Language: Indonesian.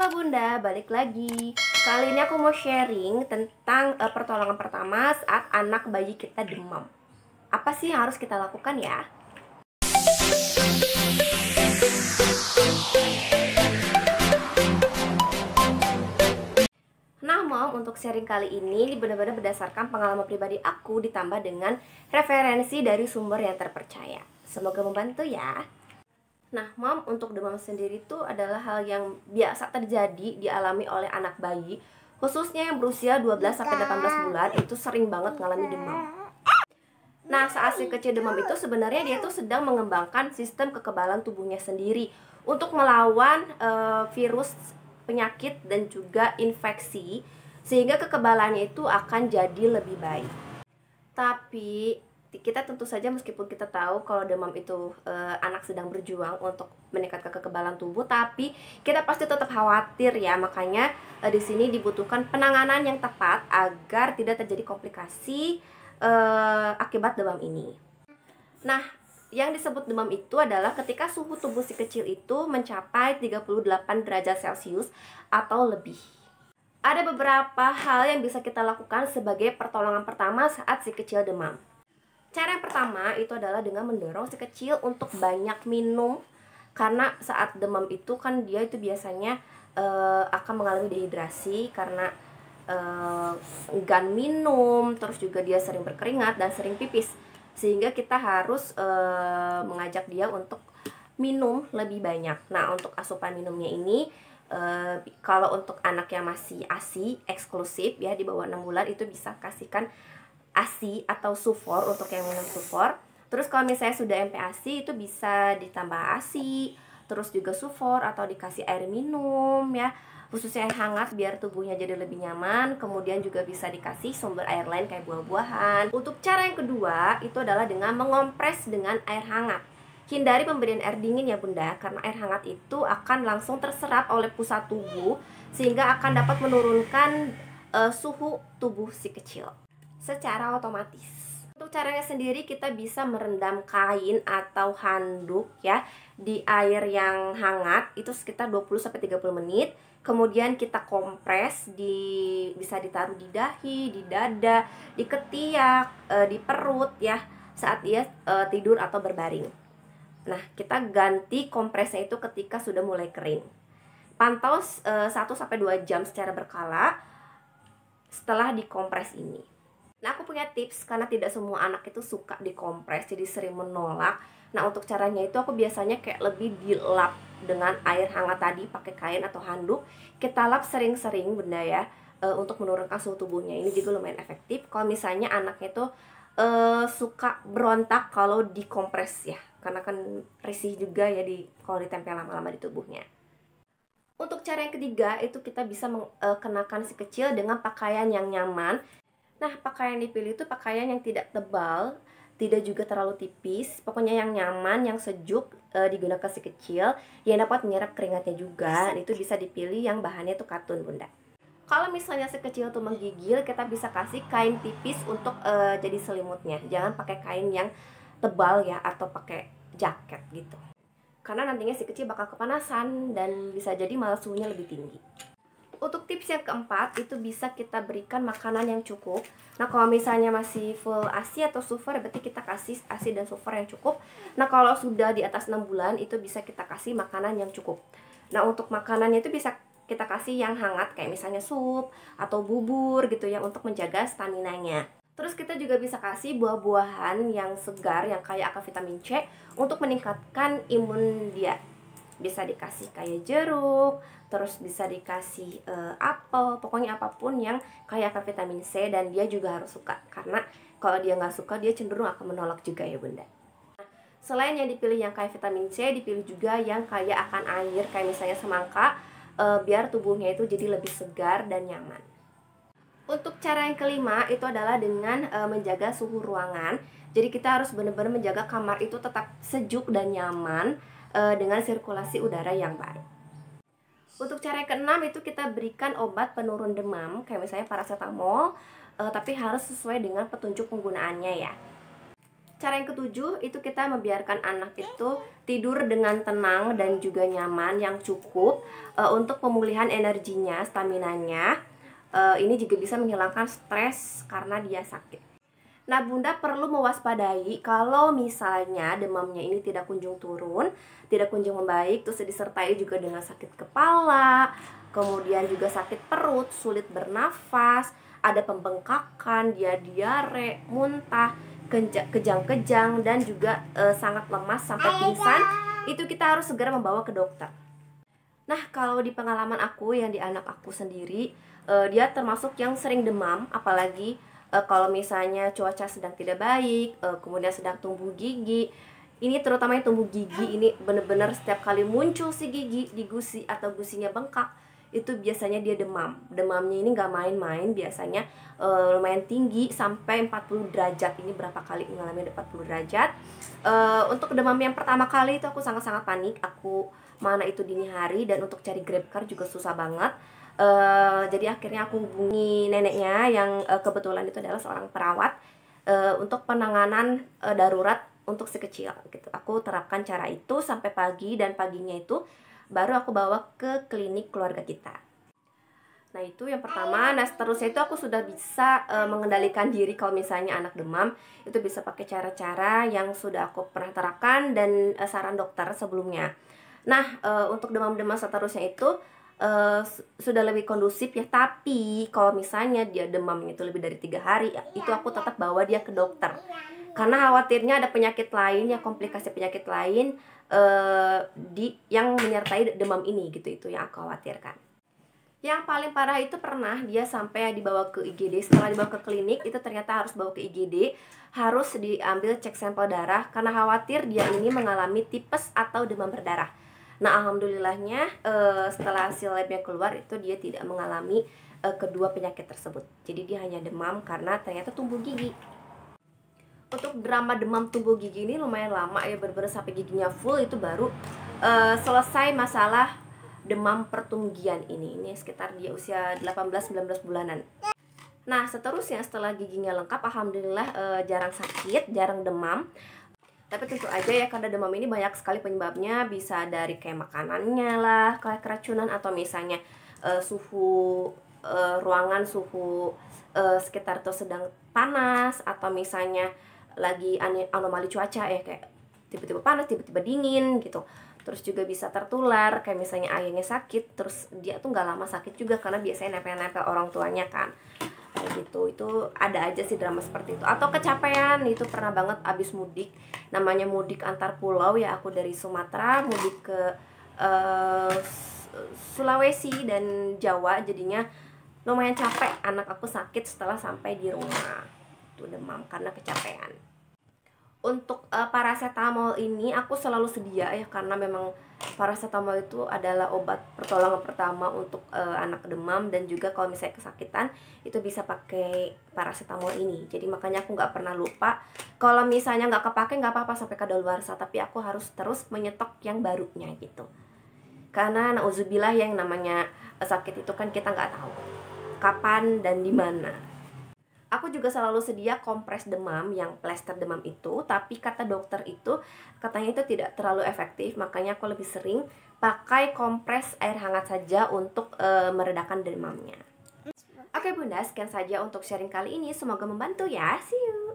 Halo Bunda, balik lagi. Kali ini aku mau sharing tentang pertolongan pertama saat anak bayi kita demam. Apa sih yang harus kita lakukan ya? Nah, Mom, untuk sharing kali ini benar-benar berdasarkan pengalaman pribadi aku ditambah dengan referensi dari sumber yang terpercaya. Semoga membantu ya. Nah, Mom, untuk demam sendiri itu adalah hal yang biasa terjadi dialami oleh anak bayi, khususnya yang berusia 12-18 bulan itu sering banget mengalami demam. Nah, saat si kecil demam itu sebenarnya dia tuh sedang mengembangkan sistem kekebalan tubuhnya sendiri untuk melawan virus, penyakit, dan juga infeksi, sehingga kekebalannya itu akan jadi lebih baik. Tapi kita tentu saja meskipun kita tahu kalau demam itu anak sedang berjuang untuk meningkatkan kekebalan tubuh, tapi kita pasti tetap khawatir ya. Makanya di sini dibutuhkan penanganan yang tepat agar tidak terjadi komplikasi akibat demam ini. Nah, yang disebut demam itu adalah ketika suhu tubuh si kecil itu mencapai 38 derajat Celcius atau lebih. Ada beberapa hal yang bisa kita lakukan sebagai pertolongan pertama saat si kecil demam. Cara yang pertama itu adalah dengan mendorong si kecil untuk banyak minum. Karena saat demam itu kan dia itu biasanya akan mengalami dehidrasi karena enggan minum, terus juga dia sering berkeringat dan sering pipis. Sehingga kita harus mengajak dia untuk minum lebih banyak. Nah, untuk asupan minumnya ini kalau untuk anak yang masih ASI eksklusif ya di bawah 6 bulan itu bisa kasihkan ASI atau sufor untuk yang minum sufor. Terus kalau misalnya sudah MPASI itu bisa ditambah ASI, terus juga sufor atau dikasih air minum ya, khususnya air hangat biar tubuhnya jadi lebih nyaman. Kemudian juga bisa dikasih sumber air lain kayak buah-buahan. Untuk cara yang kedua itu adalah dengan mengompres dengan air hangat. Hindari pemberian air dingin ya Bunda, karena air hangat itu akan langsung terserap oleh pusat tubuh sehingga akan dapat menurunkan suhu tubuh si kecil secara otomatis. Untuk caranya sendiri kita bisa merendam kain atau handuk ya di air yang hangat itu sekitar 20-30 menit. Kemudian kita kompres bisa ditaruh di dahi, di dada, di ketiak, di perut ya saat dia tidur atau berbaring. Nah, kita ganti kompresnya itu ketika sudah mulai kering. Pantau 1-2 jam secara berkala setelah dikompres ini. Nah, aku punya tips karena tidak semua anak itu suka dikompres, jadi sering menolak. Nah, untuk caranya itu aku biasanya kayak lebih dilap dengan air hangat tadi pakai kain atau handuk. Kita lap sering-sering Bunda ya untuk menurunkan suhu tubuhnya. Ini juga lumayan efektif kalau misalnya anaknya itu suka berontak kalau dikompres ya, karena kan risih juga ya kalau ditempel lama-lama di tubuhnya. Untuk cara yang ketiga itu kita bisa mengenakan si kecil dengan pakaian yang nyaman. Nah, pakaian dipilih itu pakaian yang tidak tebal, tidak juga terlalu tipis, pokoknya yang nyaman, yang sejuk digunakan si kecil, yang dapat menyerap keringatnya juga. Itu bisa dipilih yang bahannya itu katun Bunda. Kalau misalnya si kecil tuh menggigil, kita bisa kasih kain tipis untuk jadi selimutnya. Jangan pakai kain yang tebal ya, atau pakai jaket gitu. Karena nantinya si kecil bakal kepanasan dan bisa jadi malah suhunya lebih tinggi. Untuk tips yang keempat itu bisa kita berikan makanan yang cukup. Nah, kalau misalnya masih full ASI atau sufor berarti kita kasih ASI dan sufor yang cukup. Nah, kalau sudah di atas 6 bulan itu bisa kita kasih makanan yang cukup. Nah, untuk makanannya itu bisa kita kasih yang hangat kayak misalnya sup atau bubur gitu ya untuk menjaga staminanya. Terus kita juga bisa kasih buah-buahan yang segar yang kaya akan vitamin C untuk meningkatkan imun dia. Bisa dikasih kayak jeruk, terus bisa dikasih apel, pokoknya apapun yang kaya akan vitamin C dan dia juga harus suka. Karena kalau dia nggak suka dia cenderung akan menolak juga ya Bunda. Selain yang dipilih yang kaya vitamin C, dipilih juga yang kaya akan air kayak misalnya semangka, biar tubuhnya itu jadi lebih segar dan nyaman. Untuk cara yang kelima itu adalah dengan menjaga suhu ruangan. Jadi kita harus benar-benar menjaga kamar itu tetap sejuk dan nyaman dengan sirkulasi udara yang baik. Untuk cara yang keenam itu kita berikan obat penurun demam kayak misalnya paracetamol, tapi harus sesuai dengan petunjuk penggunaannya ya. Cara yang ketujuh itu kita membiarkan anak itu tidur dengan tenang dan juga nyaman yang cukup untuk pemulihan energinya, staminanya. Ini juga bisa menghilangkan stres karena dia sakit. Nah, Bunda perlu mewaspadai kalau misalnya demamnya ini tidak kunjung turun, tidak kunjung membaik, terus disertai juga dengan sakit kepala, kemudian juga sakit perut, sulit bernafas, ada pembengkakan, dia diare, muntah, kejang-kejang, dan juga sangat lemas sampai pingsan, itu kita harus segera membawa ke dokter. Nah, kalau di pengalaman aku yang di anak aku sendiri, dia termasuk yang sering demam, apalagi kalau misalnya cuaca sedang tidak baik, kemudian sedang tumbuh gigi. Ini terutama yang tumbuh gigi, ini benar-benar setiap kali muncul si gigi di gusi atau gusinya bengkak, itu biasanya dia demam. Demamnya ini nggak main-main, biasanya lumayan tinggi sampai 40 derajat. Ini berapa kali mengalami 40 derajat. Untuk demam yang pertama kali itu aku sangat-sangat panik. Aku mana itu dini hari, dan untuk cari Grab car juga susah banget. Jadi akhirnya aku hubungi neneknya yang kebetulan itu adalah seorang perawat untuk penanganan darurat untuk si kecil gitu. Aku terapkan cara itu sampai pagi, dan paginya itu baru aku bawa ke klinik keluarga kita. Nah, itu yang pertama. Nah, seterusnya itu aku sudah bisa mengendalikan diri kalau misalnya anak demam. Itu bisa pakai cara-cara yang sudah aku pernah terapkan dan saran dokter sebelumnya. Nah, untuk demam-demam seterusnya itu sudah lebih kondusif ya. Tapi kalau misalnya dia demamnya itu lebih dari 3 hari, itu aku tetap bawa dia ke dokter. Karena khawatirnya ada penyakit lain ya, komplikasi penyakit lain yang menyertai demam ini gitu. Itu yang aku khawatirkan. Yang paling parah itu pernah dia sampai dibawa ke IGD. Setelah dibawa ke klinik, itu ternyata harus bawa ke IGD, harus diambil cek sampel darah karena khawatir dia ini mengalami tipes atau demam berdarah. Nah, alhamdulillahnya setelah hasil labnya keluar, itu dia tidak mengalami kedua penyakit tersebut. Jadi dia hanya demam karena ternyata tumbuh gigi. Untuk drama demam tumbuh gigi ini lumayan lama ya, bener-bener sampai giginya full itu baru selesai masalah demam pertunggian ini sekitar dia usia 18-19 bulanan. Nah, seterusnya setelah giginya lengkap, alhamdulillah jarang sakit, jarang demam. Tapi tentu aja ya, karena demam ini banyak sekali penyebabnya, bisa dari kayak makanannya lah, kayak keracunan, atau misalnya suhu ruangan, suhu sekitar itu sedang panas, atau misalnya lagi anomali cuaca ya, kayak tiba-tiba panas, tiba-tiba dingin gitu. Terus juga bisa tertular, kayak misalnya ayahnya sakit, terus dia tuh nggak lama sakit juga karena biasanya nempel-nempel orang tuanya kan, kayak gitu. Itu ada aja sih drama seperti itu. Atau kecapean, itu pernah banget abis mudik, namanya mudik antar pulau ya, aku dari Sumatera mudik ke Sulawesi dan Jawa, jadinya lumayan capek, anak aku sakit setelah sampai di rumah, tuh demam karena kecapean. Untuk paracetamol ini aku selalu sedia ya, karena memang paracetamol itu adalah obat pertolongan pertama untuk anak demam, dan juga kalau misalnya kesakitan itu bisa pakai paracetamol ini. Jadi makanya aku nggak pernah lupa, kalau misalnya nggak kepake nggak apa-apa sampai kadaluarsa, tapi aku harus terus menyetok yang barunya gitu. Karena nauzubillah, yang namanya sakit itu kan kita nggak tahu kapan dan di mana. Aku juga selalu sedia kompres demam yang plester demam itu, tapi kata dokter itu katanya itu tidak terlalu efektif, makanya aku lebih sering pakai kompres air hangat saja untuk meredakan demamnya. Oke Bunda, sekian saja untuk sharing kali ini, semoga membantu ya. See you.